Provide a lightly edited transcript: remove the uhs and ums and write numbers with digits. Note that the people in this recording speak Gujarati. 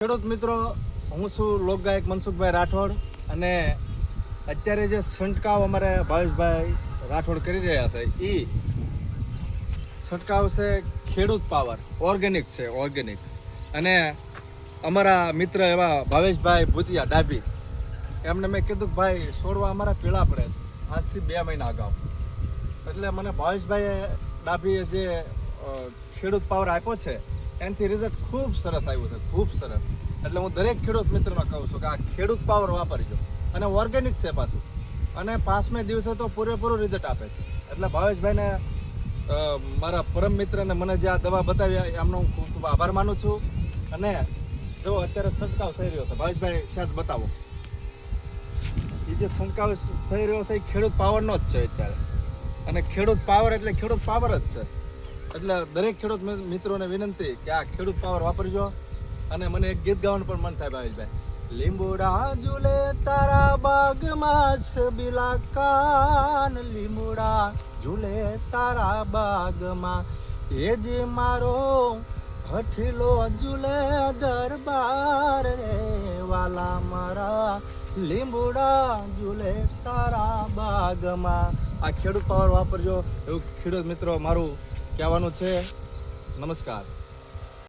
ખેડૂત મિત્રો, હું છું લોકગાયક મનસુખભાઈ રાઠોડ અને અત્યારે જે છંટકાવ અમારે ભાવેશભાઈ રાઠોડ કરી રહ્યા છે એ છંટકાવ છે ખેડૂત પાવર ઓર્ગેનિક છે ઓર્ગેનિક. અને અમારા મિત્ર એવા ભાવેશભાઈ ભૂતિયા ડાભી એમને મેં કીધું કે ભાઈ છોડવા અમારા પીળા પડે છે આજથી 2 મહિના અગાઉ. એટલે મને ભાવેશભાઈએ ડાભીએ જે ખેડૂત પાવર આપ્યો છે એનાથી રિઝલ્ટ ખૂબ સરસ આવ્યું છે, ખૂબ સરસ. એટલે હું દરેક ખેડૂત મિત્રોને કહું છું કે આ ખેડૂત પાવર વાપરજો અને ઓર્ગેનિક છે પાછું, અને 5મે દિવસે તો પૂરેપૂરું રિઝલ્ટ આપે છે. એટલે ભાવેશભાઈને મારા પરમ મિત્રને મને જે આ દવા બતાવી એમનો હું ખૂબ ખૂબ આભાર માનું છું. અને જો અત્યારે છંટકાવ થઈ રહ્યો છે, ભાવેશભાઈ સાહેબ બતાવો. એ જે છંટકાવ થઈ રહ્યો છે એ ખેડૂત પાવરનો જ છે અત્યારે, અને ખેડૂત પાવર એટલે ખેડૂત પાવર જ છે. એટલે દરેક ખેડૂત મિત્રોને વિનંતી કે આ ખેડૂત પાવર વાપરજો. અને મને એક ગીત ગાવાનું પણ મન થાય ભાવેશભાઈ. લીંબુડા ઝૂલે તારા બાગમાં છબીલા કાન, લીંબુડા ઝૂલે તારા બાગમાં એ જ મારો હઠીલો ઝૂલે દરબાર રે વાલા મારા, લીંબુડા ઝૂલે તારા બાગમાં. આ ખેડૂત પાવર વાપરજો એવું ખેડૂત મિત્રો મારું કહેવાનું છે. નમસ્કાર.